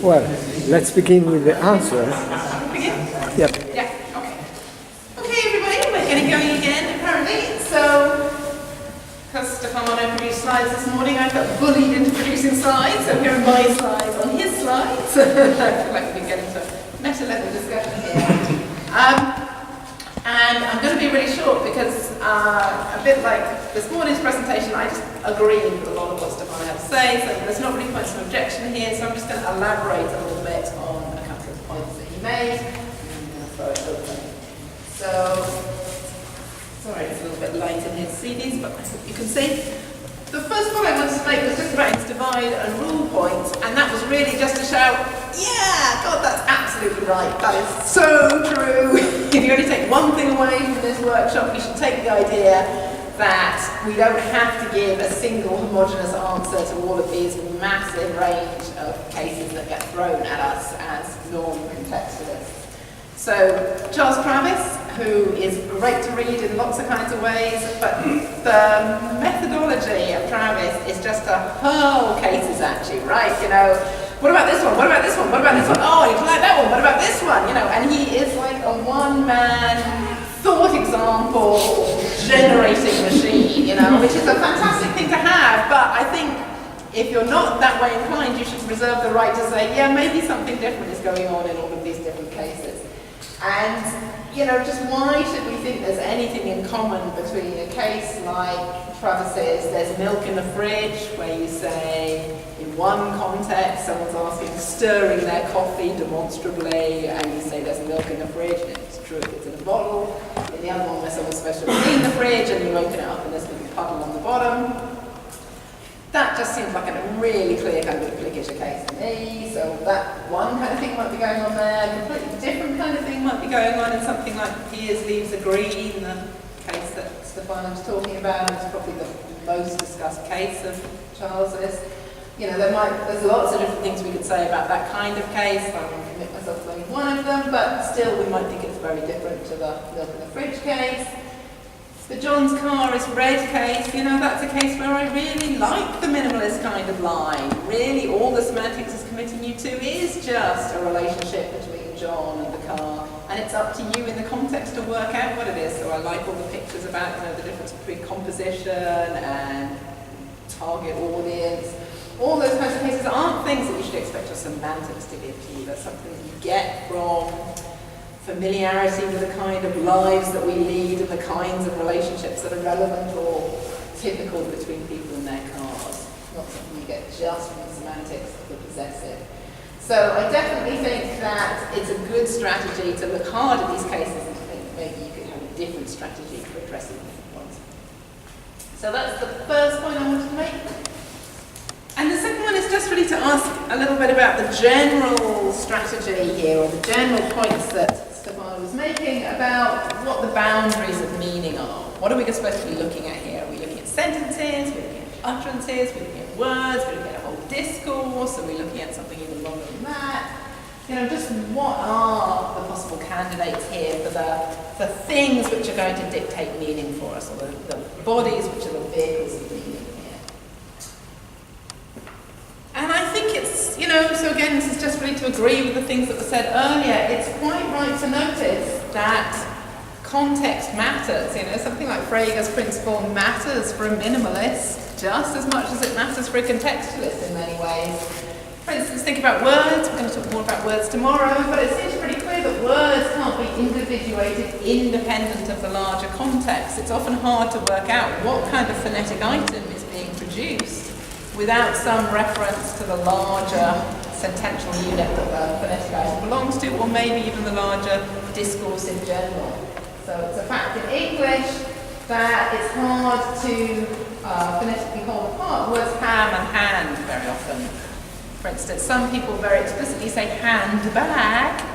Well, let's begin with the answer. Begin? Yep. Yeah, okay. Okay, everybody, we're getting going again, apparently. So, because Stefano produced slides this morning, I got bullied into producing slides, so here are my slides on his slides. I feel like we can get into a meta-level discussion here. And I'm going to be really short because, a bit like this morning's presentation, I just agreed with a lot of what Stefano had to say, so there's not really points of objection here, so I'm just going to elaborate a little bit on a couple of points that he made, and I'm going to throw it open. So, sorry, it's a little bit light in his CDs, but I hope you can see. The first point I wanted to make was just about his divide and rule points, and that was really just to shout, yeah, God, that's absolutely right. That is so true. If you only take one thing away from this workshop, you should take the idea that we don't have to give a single homogeneous answer to all of these massive range of cases that get thrown at us as non-contextualists. So Charles Travis, who is great to read in lots of kinds of ways, but the methodology of Travis is just to hurl cases at you, right? You know, what about this one? What about this one? What about this one? Oh, you like that one? What about this one? You know, and he is like a one-man thought example generating machine, you know, which is a fantastic thing to have, but I think if you're not that way inclined, you should reserve the right to say, yeah, maybe something different is going on in all of these different cases. And, you know, just why should we think there's anything in common between a case like Travis's, there's milk in the fridge, where you say, in one context, someone's asking, stirring their coffee demonstrably, and you say there's milk in the fridge, and it's true, it's in a bottle. In the other one, where someone's supposed to clean the fridge, and you open it up and there's a little puddle on the bottom. That just seems like a really clear kind of duplicature case to me. So that one kind of thing might be going on there. A completely different kind of thing might be going on in something like Piers leaves a green, the case that Stefano was talking about. It's probably the most discussed case of Charles's. You know, there's lots of different things we could say about that kind of case. I won't commit myself to only one of them, but still we might think it's very different to the milk in the fridge case. The John's car is red case, you know, that's a case where I really like the minimalist kind of line. Really, all the semantics is committing you to is just a relationship between John and the car, and it's up to you in the context to work out what it is. So I like all the pictures about, you know, the difference between composition and target audience. All those kinds of cases aren't things that you should expect your semantics to give to you. That's something that you get from familiarity with the kind of lives that we lead and the kinds of relationships that are relevant or typical between people in their cars. Not something you get just from the semantics of the possessive. So I definitely think that it's a good strategy to look hard at these cases and to think maybe you could have a different strategy for addressing different ones. So that's the first point I wanted to make. And the second one is just really to ask a little bit about the general strategy here, or the general points that Stefano was making about what the boundaries of meaning are. What are we supposed to be looking at here? Are we looking at sentences? We're looking at utterances? We're looking at words? We're looking at a whole discourse? Are we looking at something even longer than that? You know, just what are the possible candidates here for the things which are going to dictate meaning for us, or the bodies which are the vehicles of meaning here? And I think it's, you know, so again, this is just really to agree with the things that were said earlier. It's quite right to notice that context matters. You know, something like Frege's principle matters for a minimalist just as much as it matters for a contextualist in many ways. For instance, think about words. We're going to talk more about words tomorrow, but it seems pretty clear that words can't be individuated independent of the larger context. It's often hard to work out what kind of phonetic item is being produced without some reference to the larger sentential unit that the phonetic item belongs to, or maybe even the larger discourse in general. So it's a fact in English that it's hard to phonetically hold apart words ham and hand very often. For instance, some people very explicitly say handbag,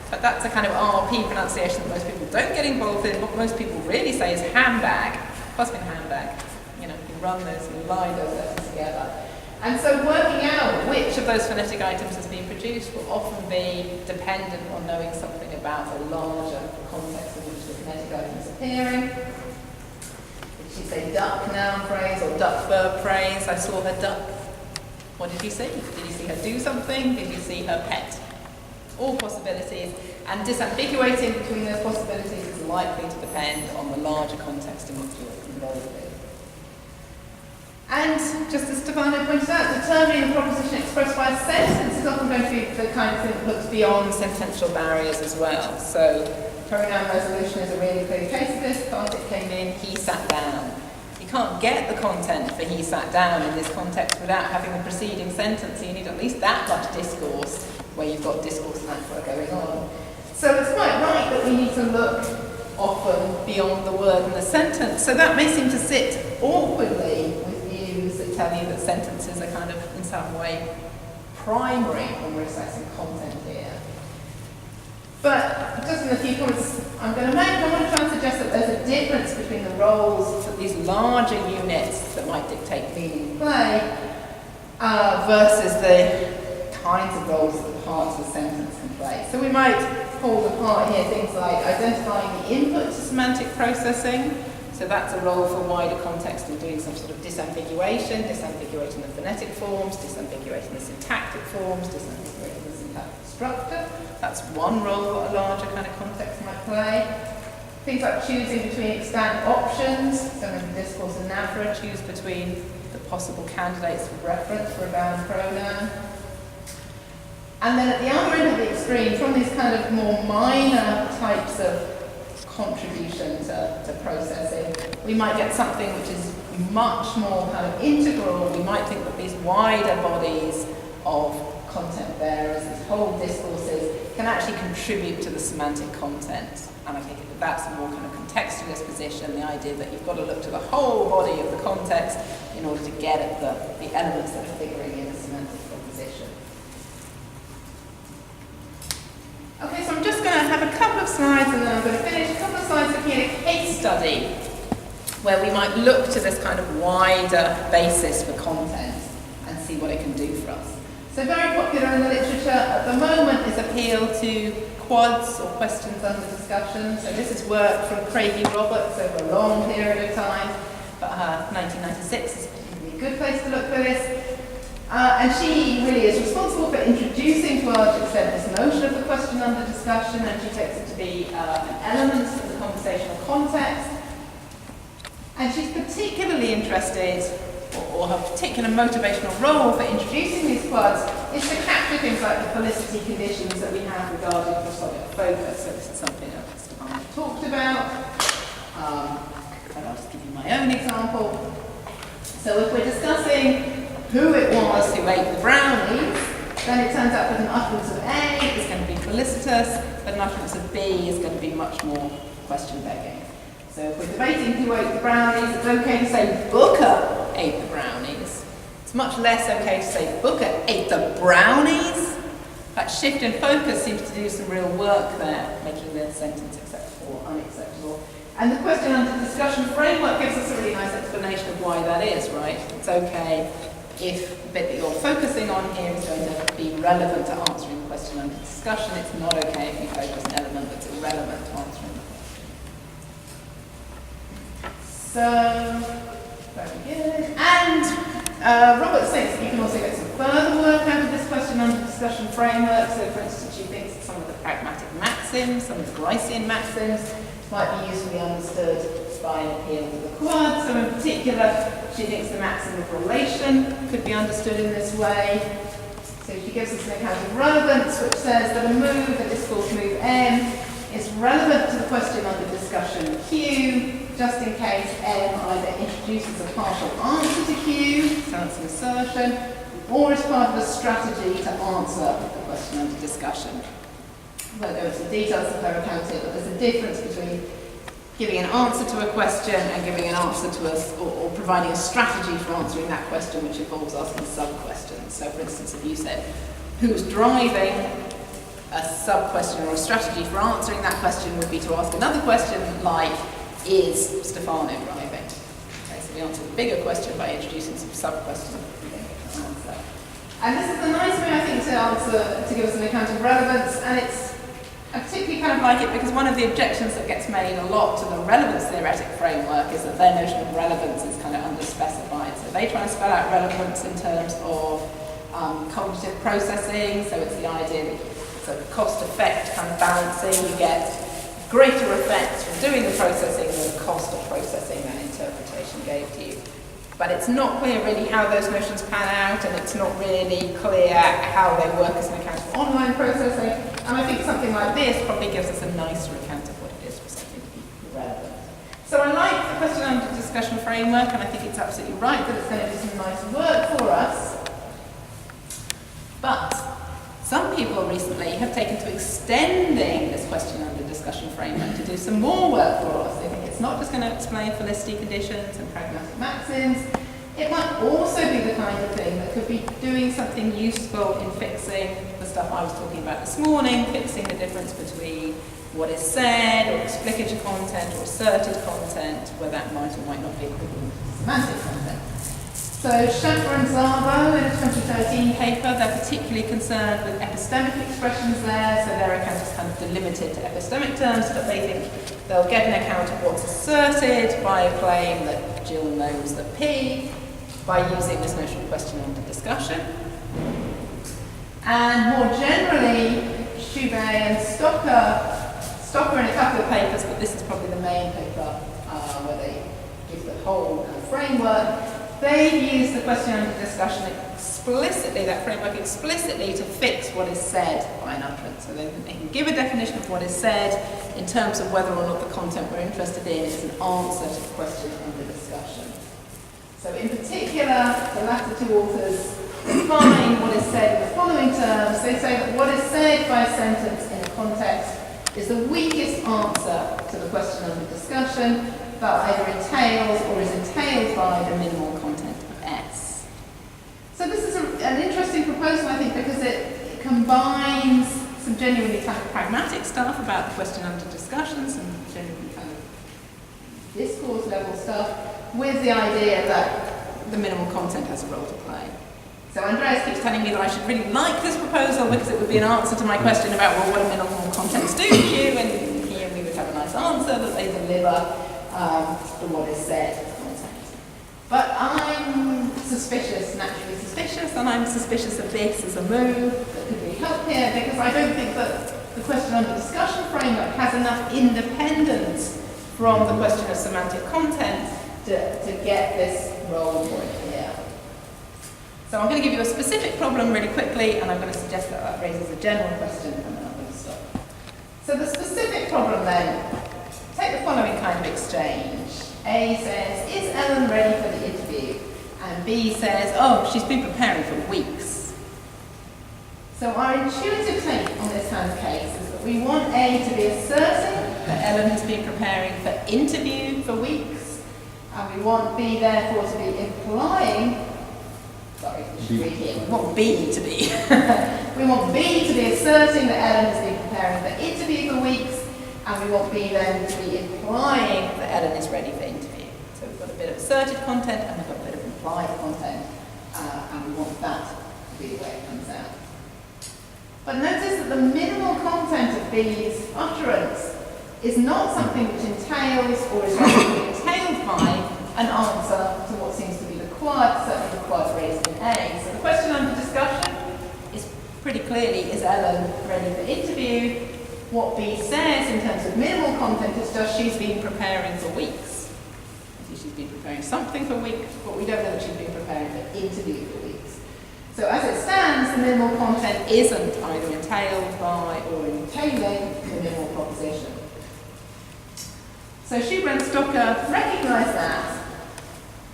but that's a kind of RP pronunciation that most people don't get involved in. What most people really say is handbag, plus handbag. You know, you run those and lie those letters together. And so working out which of those phonetic items is being produced will often be dependent on knowing something about the larger context in which the phonetic item is appearing. Did she say duck noun phrase or duck verb phrase? I saw her duck What did you see? Did you see her do something? Did you see her pet? All possibilities, and disambiguating between those possibilities is likely to depend on the larger context in which you're involved in. And just as Stefano pointed out, determining the proposition expressed by a sentence is often going to be the kind of thing that looks beyond sentential barriers as well. So pronoun resolution is a really clear case of this. Bartik came in, he sat down. You can't get the content for he sat down in this context without having the preceding sentence. So you need at least that much discourse where you've got discourse and metaphor going on. So it's quite right that we need to look often beyond the word and the sentence. So that may seem to sit awkwardly with views that tell you that sentences are kind of in some way primary when we're assessing content here. But just in a few comments I'm going to make, I want to try and suggest that there's a difference between the roles that these larger units that might dictate meaning play versus the kinds of roles that the parts of the sentence can play. So we might pull apart here things like identifying the input to semantic processing. So that's a role for wider context and doing some sort of disambiguation, disambiguating the phonetic forms, disambiguating the syntactic forms, disambiguating the syntactic structure. That's one role that a larger kind of context might play. Things like choosing between extant options. So in the discourse of NAFRA, choose between the possible candidates for reference for a bound pronoun. And then at the other end of the extreme, from these kind of more minor types of contribution to processing, we might get something which is much more kind of integral. We might think that these wider bodies of content bearers, these whole discourses, can actually contribute to the semantic content. And I think that that's a more kind of contextualist position, the idea that you've got to look to the whole body of the context in order to get at the elements that are figuring in a semantic proposition. Okay, so I'm just going to have a couple of slides and then I'm going to finish. A couple of slides looking at a case study where we might look to this kind of wider basis for content and see what it can do for us. So very popular in the literature at the moment is appeal to quads or questions under discussion. So this is work from Craigie Roberts over a long period of time, but 1996 is a good place to look for this. And she really is responsible for introducing to a large extent this notion of the question under discussion, and she takes it to be an element of the conversational context. And she's particularly interested, or her particular motivational role for introducing these quads is to capture things like the felicity conditions that we have regarding prosodic focus. So this is something that Stefano talked about. And I'll just give you my own example. So if we're discussing who it was who ate the brownies, then it turns out that an utterance of A is going to be felicitous, but an utterance of B is going to be much more question-begging. So if we're debating who ate the brownies, it's okay to say Booker ate the brownies. It's much less okay to say Booker ate the brownies. That shift in focus seems to do some real work there, making the sentence acceptable or unacceptable. And the question under discussion framework gives us a really nice explanation of why that is, right? It's okay if the bit that you're focusing on here is going to be relevant to answering the question under discussion. It's not okay if you focus an element that's irrelevant to answering the question. So, very good. And Robert thinks that you can also get some further work out of this question under discussion framework. So, for instance, she thinks that some of the pragmatic maxims, some of the Gricean maxims, might be usefully understood by an appeal to the quad. So in particular, she thinks the maxim of relation could be understood in this way. So she gives us an account of relevance, which says that a move, a discourse move M, is relevant to the question under discussion Q, just in case M either introduces a partial answer to Q, so that's an assertion, or is part of a strategy to answer the question under discussion. I won't go into the details of her account here, but there's a difference between giving an answer to a question and giving an answer to us, or providing a strategy for answering that question, which involves asking sub-questions. So, for instance, if you said, who's driving, a sub-question or a strategy for answering that question would be to ask another question like, is Stefano driving? Okay, so we answer the bigger question by introducing some sub-questions. And this is a nice way, I think, to give us an account of relevance, and I particularly kind of like it because one of the objections that gets made a lot to the relevance theoretic framework is that their notion of relevance is kind of underspecified. So they try and spell out relevance in terms of cognitive processing, so it's the idea that it's a cost-effect kind of balancing. You get greater effects from doing the processing than the cost of processing that interpretation gave to you. But it's not clear really how those notions pan out, and it's not really clear how they work as an account of online processing. And I think something like this probably gives us a nicer account of what it is for something to be relevant. So I like the question under discussion framework, and I think it's absolutely right that it's going to do some nice work for us. But some people recently have taken to extending this question under discussion framework to do some more work for us. They think it's not just going to explain felicity conditions and pragmatic maxims. It might also be the kind of thing that could be doing something useful in fixing the stuff I was talking about this morning, fixing the difference between what is said, or explicative content, or asserted content, where that might or might not be equivalent to semantic content. So Schaffer and Szabo in a 2013 paper, they're particularly concerned with epistemic expressions there, so their account is kind of delimited to epistemic terms, but they think they'll get an account of what's asserted by a claim that Jill knows that P, by using this notion of question under discussion. And more generally, Schube and Stocker in a couple of papers, but this is probably the main paper where they give the whole kind of framework. They've used the question under discussion explicitly, that framework explicitly, to fix what is said by an utterance. So they can give a definition of what is said in terms of whether or not the content we're interested in is an answer to the question under discussion. So in particular, the latter two authors define what is said in the following terms. They say that what is said by a sentence in a context is the weakest answer to the question under discussion that either entails or is entailed by the minimal content of S. So this is an interesting proposal, I think, because it combines some genuinely kind of pragmatic stuff about the question under discussion, some genuinely kind of discourse level stuff, with the idea that the minimal content has a role to play. So Andreas keeps telling me that I should really like this proposal because it would be an answer to my question about, well, what do minimal contents do to you? And here we would have a nice answer that they deliver the what is said content. But I'm suspicious, naturally suspicious, and I'm suspicious of this as a move that could really help here, because I don't think that the question under discussion framework has enough independence from the question of semantic content to get this role for it here. So I'm going to give you a specific problem really quickly, and I'm going to suggest that that raises a general question, and then I'm going to stop. So the specific problem then, take the following kind of exchange. A says, is Ellen ready for the interview? And B says, oh, she's been preparing for weeks. So our intuitive take on this kind of case is that we want A to be asserting that Ellen has been preparing for interview for weeks, and we want B therefore to be implying, sorry, I should read here, we want B to be. We want B to be asserting that Ellen has been preparing for interview for weeks, and we want B then to be implying that Ellen is ready for interview. So we've got a bit of asserted content and we've got a bit of implied content, and we want that to be the way it comes out. But notice that the minimal content of B's utterance is not something which entails or is entailed by an answer to what seems to be the quad, certainly the quad raised in A. So the question under discussion is pretty clearly, is Ellen ready for interview? What B says in terms of minimal content is just she's been preparing for weeks. She's been preparing something for weeks, but we don't know that she's been preparing for interview for weeks. So as it stands, the minimal content isn't either entailed by or entailing the minimal proposition. So Schube and Stocker recognise that,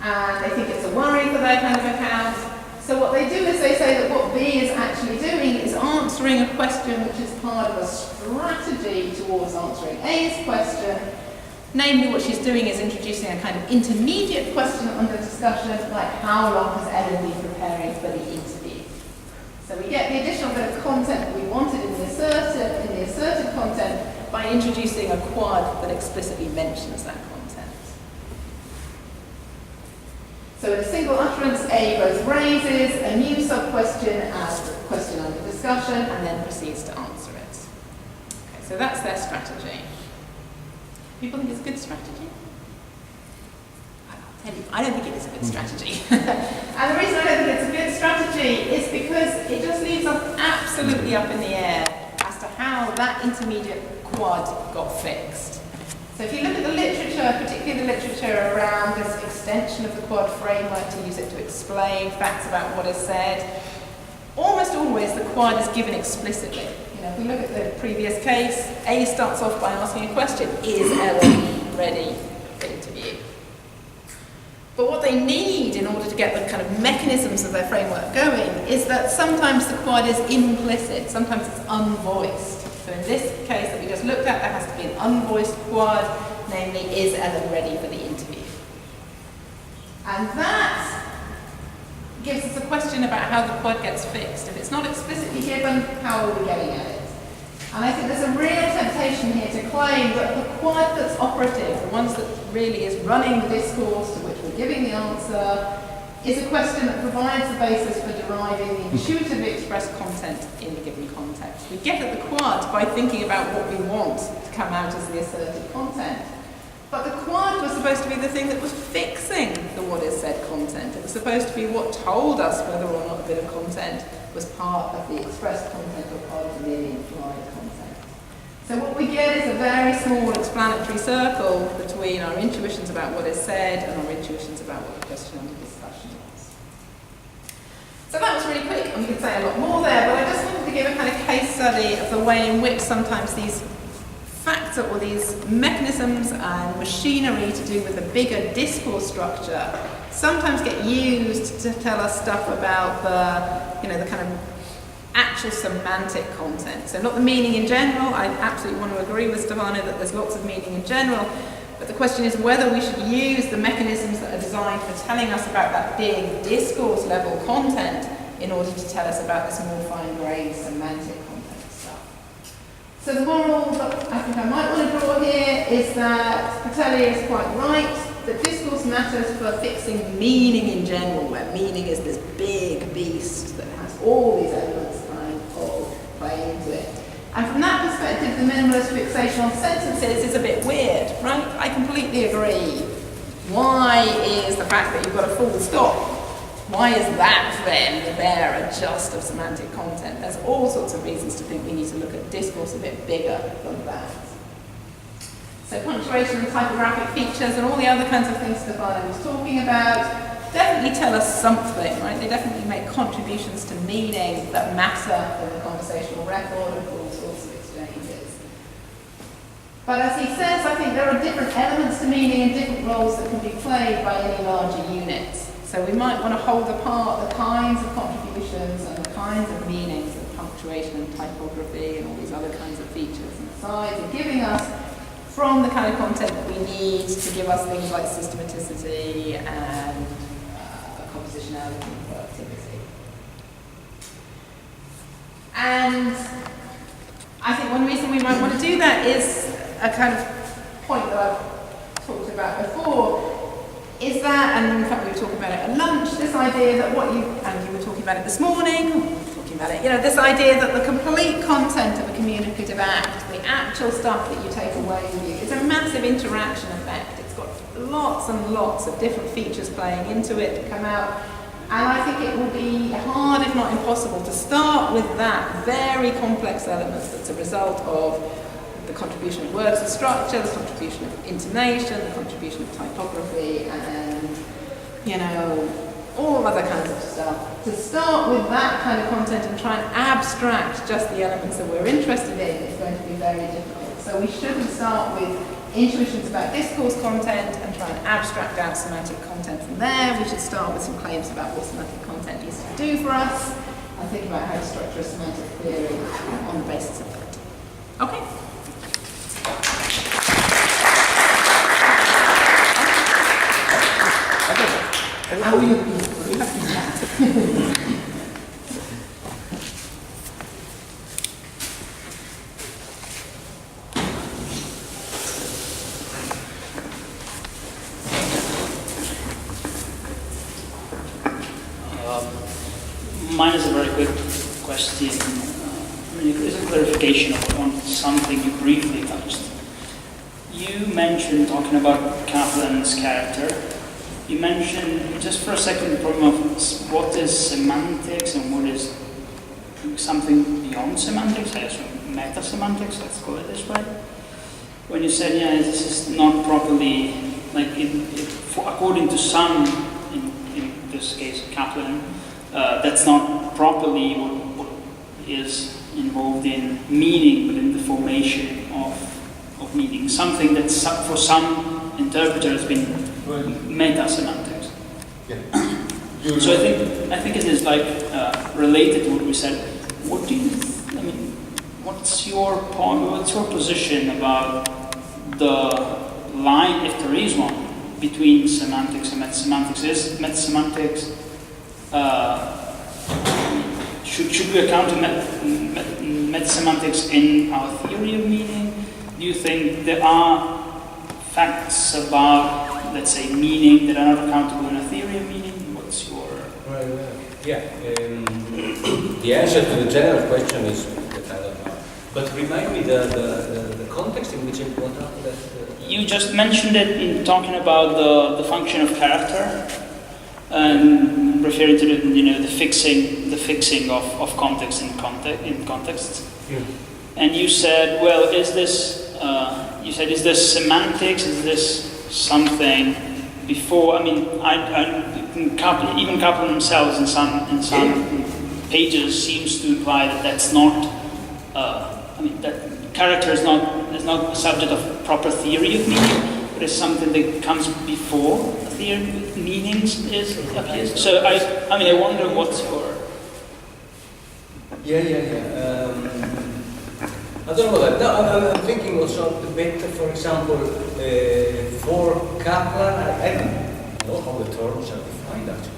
and they think it's a worry for their kind of account. So what they do is they say that what B is actually doing is answering a question which is part of a strategy towards answering A's question. Namely, what she's doing is introducing a kind of intermediate question under discussion, like how long has Ellen been preparing for the interview? So we get the additional bit of content that we wanted in the asserted content by introducing a quad that explicitly mentions that content. So in a single utterance, A both raises a new sub-question as the question under discussion and then proceeds to answer it. Okay, so that's their strategy. People think it's a good strategy? I'll I don't think it is a good strategy. And the reason I don't think it's a good strategy is because it just leaves us absolutely up in the air as to how that intermediate quad got fixed. So if you look at the literature, particularly the literature around this extension of the quad framework to use it to explain facts about what is said, almost always the quad is given explicitly. If we look at the previous case, A starts off by asking a question, is Ellen ready for interview? But what they need in order to get the kind of mechanisms of their framework going is that sometimes the quad is implicit, sometimes it's unvoiced. So in this case that we just looked at, there has to be an unvoiced quad, namely, is Ellen ready for the interview? And that gives us a question about how the quad gets fixed. If it's not explicitly given, how are we getting at it? And I think there's a real temptation here to claim that the quad that's operative, the ones that really is running the discourse to which we're giving the answer, is a question that provides the basis for deriving the intuitively expressed content in the given context. We get at the quad by thinking about what we want to come out as the asserted content. But the quad was supposed to be the thing that was fixing the what is said content. It was supposed to be what told us whether or not a bit of content was part of the expressed content or part of the merely implied content. So what we get is a very small explanatory circle between our intuitions about what is said and our intuitions about what the question under discussion is. So that was really quick, and we could say a lot more there, but I just wanted to give a kind of case study of the way in which sometimes these factor or these mechanisms and machinery to do with the bigger discourse structure sometimes get used to tell us stuff about the kind of actual semantic content. So not the meaning in general. I absolutely want to agree with Stefano that there's lots of meaning in general, but the question is whether we should use the mechanisms that are designed for telling us about that big discourse level content in order to tell us about this more fine-grained semantic content stuff. So the moral that I think I might want to draw here is that Predelli is quite right, that discourse matters for fixing meaning in general, where meaning is this big beast that has all these elements kind of play into it. And from that perspective, the minimalist fixation on sentences is a bit weird, right? I completely agree. Why is the fact that you've got a full stop, why is that then the bearer just of semantic content? There's all sorts of reasons to think we need to look at discourse a bit bigger than that. So punctuation and typographic features and all the other kinds of things Stefano was talking about definitely tell us something, right? They definitely make contributions to meaning that matter in the conversational record of all sorts of exchanges. But as he says, I think there are different elements to meaning and different roles that can be played by any larger units. So we might want to hold apart the kinds of contributions and the kinds of meanings of punctuation and typography and all these other kinds of features and sides, and giving us from the kind of content that we need to give us things like systematicity and compositionality and productivity. And I think one reason we might want to do that is a kind of point that I've talked about before, is that, and in fact we were talking about it at lunch, this idea that you were talking about it this morning, this idea that the complete content of a communicative act, the actual stuff that you take away with you, is a massive interaction effect. It's got lots and lots of different features playing into it to come out. And I think it will be hard, if not impossible, to start with that very complex element that's a result of the contribution of words and structure, the contribution of intonation, the contribution of typography, and, all other kinds of stuff. To start with that kind of content and try and abstract just the elements that we're interested in is going to be very difficult. So we shouldn't start with intuitions about discourse content and try and abstract out semantic content from there. We should start with some claims about what semantic content needs to do for us and think about how to structure a semantic theory on the basis of that. Okay? How are you happy with that? Mine is a very quick question. It's a clarification on something you briefly touched. You mentioned talking about Kaplan's character You mentioned just for a second the problem of what is semantics and what is something beyond semantics, I assume meta-semantics, let's call it this way. When you said, yeah, this is not properly, like, according to some, in this case Kaplan, that's not properly what is involved in meaning, but in the formation of meaning. Something that for some interpreter has been meta-semantics. Yeah. So I think it is like related to what we said. What do you? I mean, what's your point? What's your position about the line, if there is one, between semantics and metasemantics? Is metasemantics should we account to metasemantics in our theory of meaning? Do you think there are facts about, let's say, meaning that are not accountable in a theory of meaning? What's your... The answer to the general question is that I don't know. But remind me the context in which I brought up that... You just mentioned it in talking about the function of character and referring to the fixing of context in context. Yeah. And you said, well, is this semantics? Is this something before? I mean, even Kaplan themselves in some pages seems to imply that that's not. That character is not a subject of proper theory of meaning, but is something that comes before the theory of meanings appears. So I wonder what's your. I don't know that. No, I'm thinking also of the bit, for example, for Kaplan, I don't know how the terms are defined actually.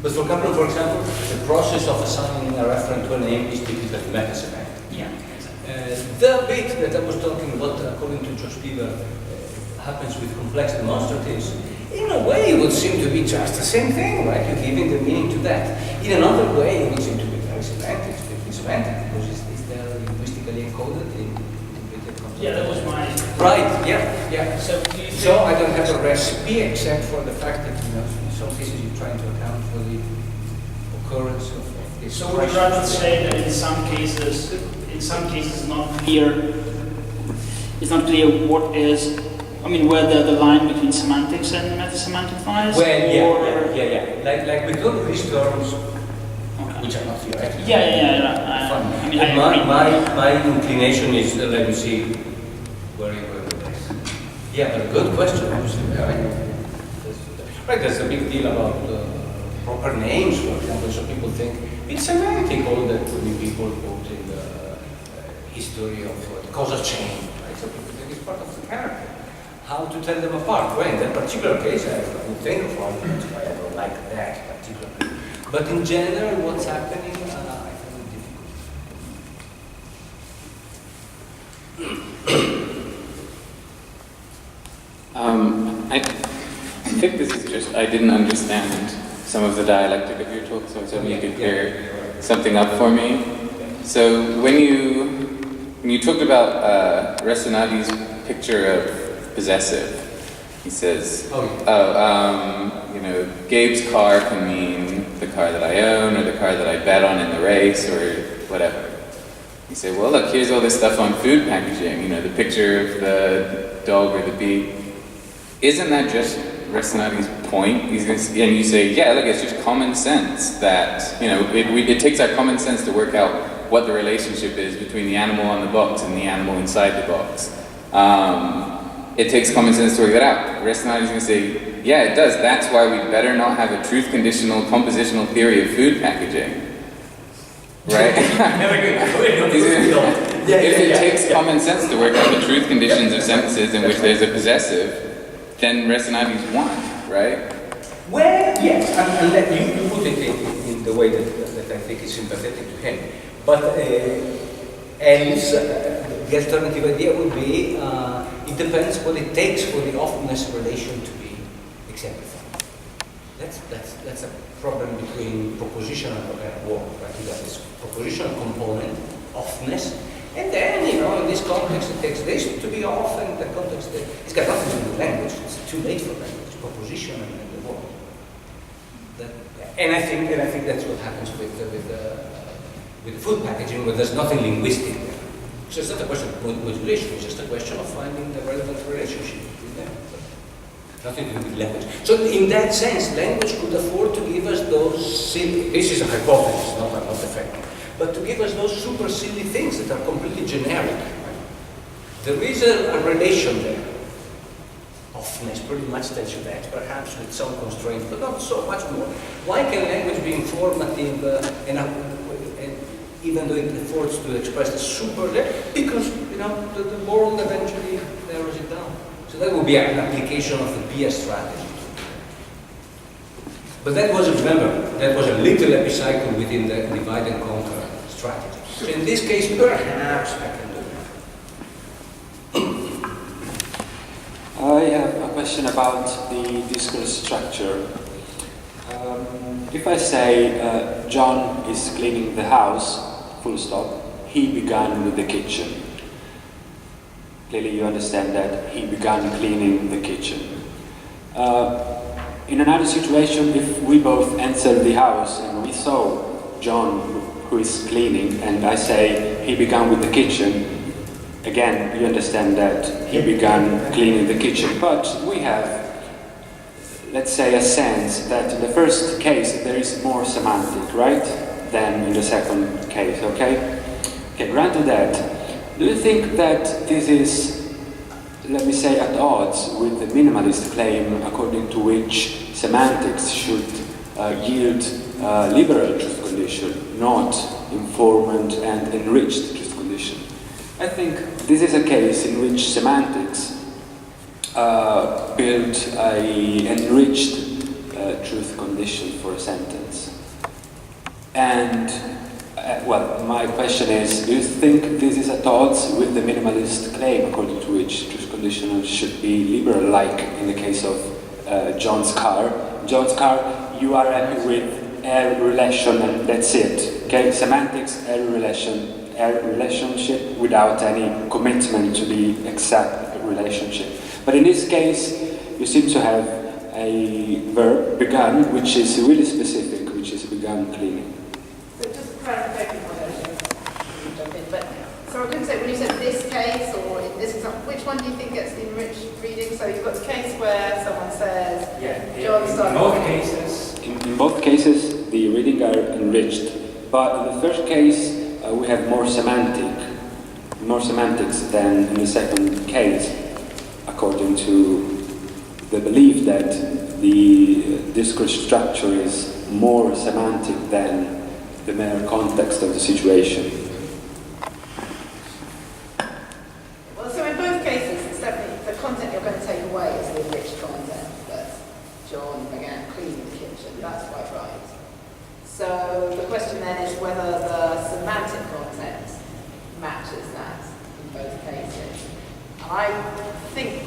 But for Kaplan, for example, the process of assigning a referent to a name is typically metasemantic. Yeah. The bit that I was talking about, according to Josh Beaver, happens with complex demonstratives. In a way, it would seem to be just the same thing, right? You're giving the meaning to that. In another way, it would seem to be very semantic, because it's there linguistically encoded in written content. Yeah, that was my. Right. Yeah. So I don't have a recipe except for the fact that in some cases you're trying to account for the occurrence of this. So would you rather say that in some cases it's not clear what is, whether the line between semantics and metasemantics lies? Well, yeah. Like with all these terms, which are not theoretical. My inclination is, let me see, where you were with this. Yeah, but a good question, obviously. Right, there's a big deal about proper names, for example. So people think it's semantic, all that people quote in the history of the causal chain, right? So people think it's part of the character. How to tell them apart? Well, in that particular case, I would think of arguments why I don't like that particularly. But in general, what's happening, I find it difficult. I think this is just, I didn't understand some of the dialectic of your talk, so I was hoping you could clear something up for me. So when you talked about Resinati's picture of possessive, he says, Gabe's car can mean the car that I own or the car that I bet on in the race or whatever. You say, well, look, here's all this stuff on food packaging, the picture of the dog or the bee. Isn't that just Resinati's point? And you say, yeah, look, it's just common sense that, it takes our common sense to work out what the relationship is between the animal on the box and the animal inside the box. It takes common sense to work that out. Resinati's going to say, yeah, it does. That's why we better not have a truth-conditional compositional theory of food packaging. Right? If it takes common sense to work out the truth conditions of sentences in which there's a possessive, then Resinati's won, right? Well, yes, and let you put it in the way that I think is sympathetic to him. But else, the alternative idea would be, it depends what it takes for the often-ness relation to be exemplified. That's a problem between proposition and work, right? You have this propositional component, often-ness, and then, in this context, it takes this to be off, and the context, it's got nothing to do with language, it's too late for language. proposition and the word. And I think that's what happens with food packaging, where there's nothing linguistic there. So it's not a question of modulation, it's just a question of finding the relevant relationship between them. Nothing to do with language. So in that sense, language could afford to give us those silly, this is a hypothesis, not a fact, but to give us those super silly things that are completely generic. Right? There is a relation there. Offness pretty much tells you that, perhaps with some constraints, but not so much more. Why can language be informative and even though it affords to express the super there? Because the world eventually narrows it down. So that would be an application of the peer strategy. But that was, remember, that was a little epicycle within the divide and conquer strategy. So in this case, perhaps I can do that. I have a question about the discourse structure. If I say John is cleaning the house, full stop, he began with the kitchen. Clearly you understand that he began cleaning the kitchen. In another situation, if we both enter the house and we saw John who is cleaning, and I say he began with the kitchen, again, you understand that he began cleaning the kitchen. But we have, let's say, a sense that in the first case there is more semantic, right, than in the second case, okay? Okay, granted that, do you think that this is, let me say, at odds with the minimalist claim according to which semantics should yield liberal truth condition, not informed and enriched truth condition? I think this is a case in which semantics build an enriched truth condition for a sentence. And, well, my question is, do you think this is at odds with the minimalist claim according to which truth conditional should be liberal, like in the case of John's car? John's car, you are happy with air relation and that's it. Okay, semantics, air relationship without any commitment to the exact relationship. But in this case, you seem to have a verb, begun, which is really specific, which is begun cleaning. So just clarification on that, jump in. But so I couldn't say, when you said this case or in this example, which one do you think gets the enriched reading? So you've got the case where someone says, John started. In both cases, the reading are enriched. But in the first case, we have more semantics than in the second case, according to the belief that the discourse structure is more semantic than the mere context of the situation. Well, so in both cases, it's definitely the content you're going to take away is the enriched content that John began cleaning the kitchen. That's quite right. So the question then is whether the semantic content matches that in both cases. And I think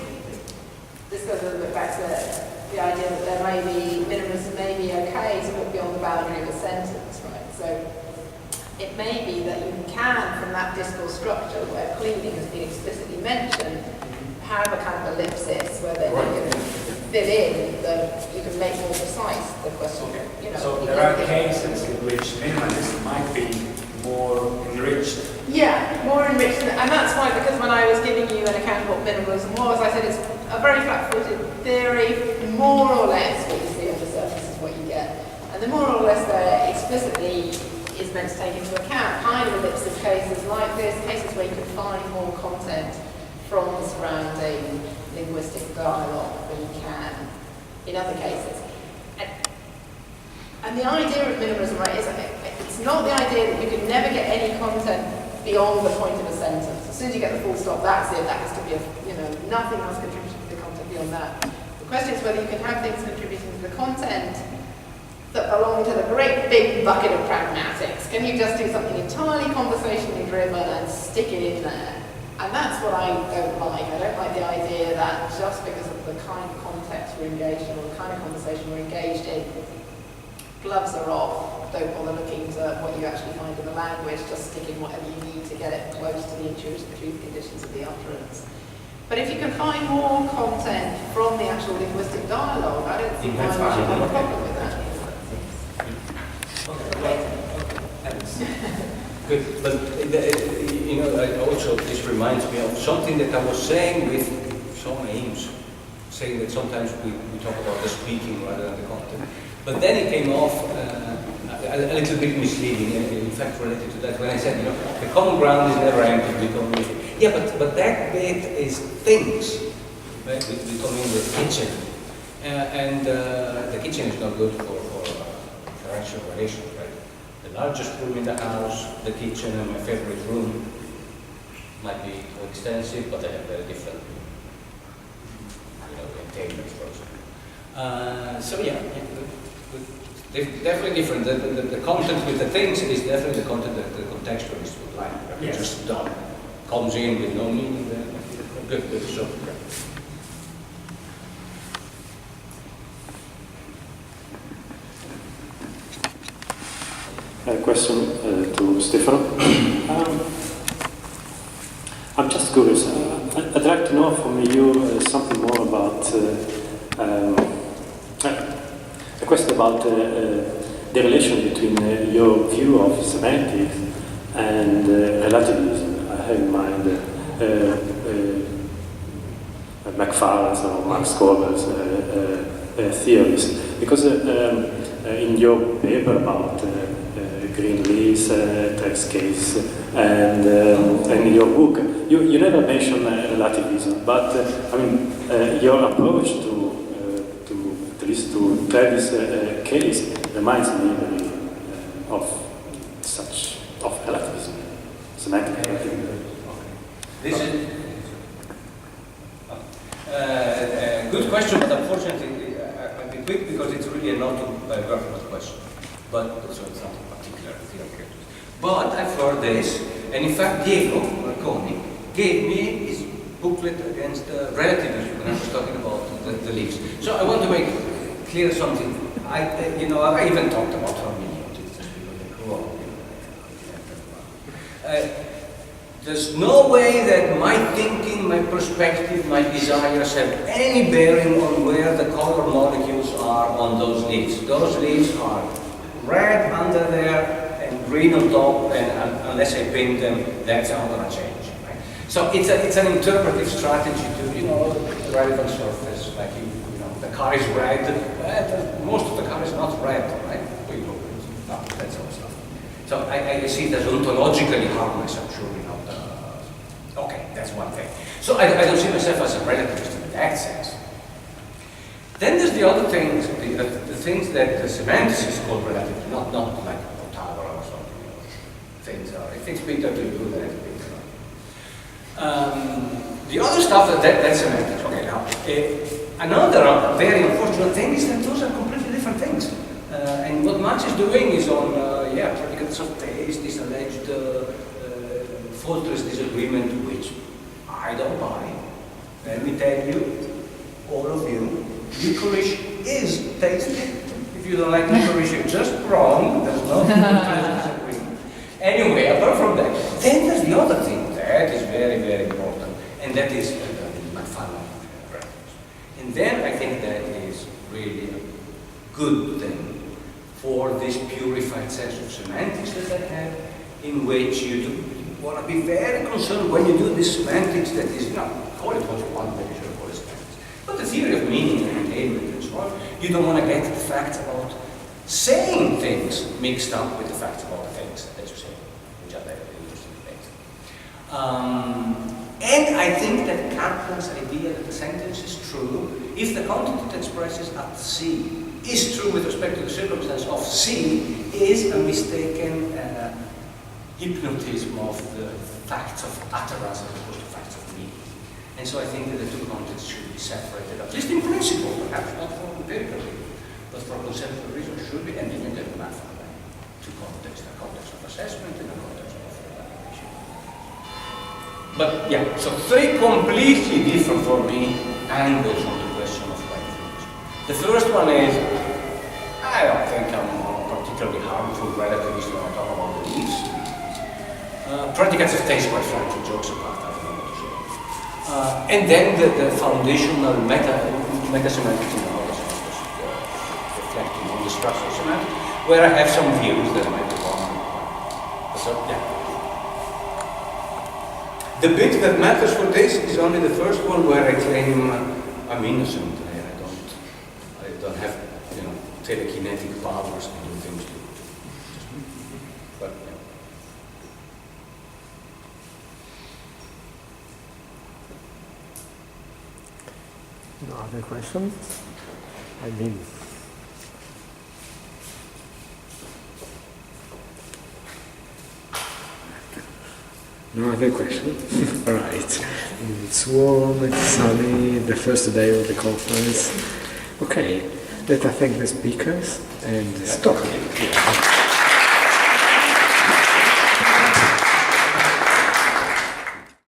this goes a little bit back to the idea that there may be, minimalism may be okay to look beyond the boundary of a sentence, right? So it may be that you can, from that discourse structure where cleaning has been explicitly mentioned, have a kind of ellipsis where then you can fill in, you can make more precise the question. You know, so there are cases in which minimalism might be more enriched. Yeah, more enriched, and that's why, because when I was giving you an account of what minimalism was, I said it's a very flat-footed theory, more or less what you see on the surface is what you get. And the more or less there explicitly is meant to take into account kind of ellipsis cases like this, cases where you can find more content from the surrounding linguistic dialogue than you can in other cases. And the idea of minimalism, right, is it's not the idea that you can never get any content beyond the point of a sentence. As soon as you get the full stop, that's it. That has to be nothing else contributing to the content beyond that. The question is whether you can have things contributing to the content that belong to the great big bucket of pragmatics. Can you just do something entirely conversationally driven and stick it in there? And that's what I don't like. I don't like the idea that just because of the kind of context we're engaged in or the kind of conversation we're engaged in, gloves are off, don't bother looking to what you actually find in the language, just stick in whatever you need to get it close to the intuitive truth conditions of the utterance. But if you can find more content from the actual linguistic dialogue. I don't see why That's we should have a fine. problem with that. Good, but also this reminds me of something that I was saying with some aims, saying that sometimes we talk about the speaking rather than the content. But then it came off a little bit misleading, in fact related to that, when I said, the common ground is never empty, we come in. Yeah, but that bit is things, right? We come in with kitchen, and the kitchen is not good for interaction relations, right? The largest room in the house, the kitchen, and my favorite room might be coextensive, but they have very different, entailments for us. So yeah, definitely different. The content with the things is definitely the content that the contextualist would like. Yes. Just done. Comes in with no meaning there. Good, so. A question to Stefano. I'm just curious. I'd like to know from you something more about a question about the relation between your view of semantics and relativism. I have in mind McFarlane's or Max Corber's theories, because in your paper about Greenleaf's text case and in your book, you never mention relativism, but your approach to at least to Trevi's case reminds me very of relativism, semantic relativism. This is good question, but unfortunately I'll be quick because it's really an autobiographical question. But so it's not a particular theory. But I've heard this, and in fact Diego Marconi gave me his booklet against relativism when I was talking about the leaves. So I want to make clear something. I even talked about hermeneutics as people that grew up. There's no way that my thinking, my perspective, my desires have any bearing on where the color molecules are on those leaves. Those leaves are red under there and green on top, and unless I paint them, that's not going to change. Right? So it's an interpretive strategy to, the relevant surface, like the car is red, most of the car is not red, right? No, that's all stuff. So I see it as ontologically harmless, I'm surely not. Okay, that's one thing. So I don't see myself as a relativist in that sense. Then there's the other things, the things that the semanticists call relative, not like Doctoral or something. Things are, if it's Peter to do, then it's Peter. The other stuff that's semantics. Okay, now another very unfortunate thing is that those are completely different things. And what Max is doing is on predicates of taste, this alleged faultless disagreement, which I don't buy. Let me tell you, all of you, licorice is tasty. If you don't like licorice, you're just wrong. There's no disagreement. Anyway, apart from that, then there's the other thing that is very, very important, and that is McFarlane reference. And then I think that is really a good thing for this purified sense of semantics that I have, in which you do want to be very concerned when you do this semantics that is, call it what you want, but you should call it semantics. But the theory of meaning and entailment and so on, you don't want to get the facts about saying things mixed up with the facts about the things that you say, which are very interesting things. And I think that Kaplan's idea that the sentence is true if the content it expresses at C is true with respect to the circumstance of C is a mistaken hypnotism of the facts of utterance as opposed to facts of meaning. And so I think that the two contexts should be separated, at least in principle, perhaps not for empirical reasons, but for conceptual reasons should be, and even the math of them. Two contexts, a context of assessment and a context of evaluation. But yeah, so three completely different for me angles on the question of relativism. The first one is, I don't think I'm particularly harmful relativist when I talk about the leaves. Predicates of taste, quite frankly, jokes apart, I don't know what to say. And then the foundational metasemantics and how it's reflecting on the structural semantics, where I have some views that might be wrong. So, yeah. The bit that matters for this is only the first one where I claim I'm innocent. I don't have, telekinetic powers to do things. But, yeah. No other questions? I mean, no other question? All right. It's warm, it's sunny, the first day of the conference. Okay, let us thank the speakers and stop.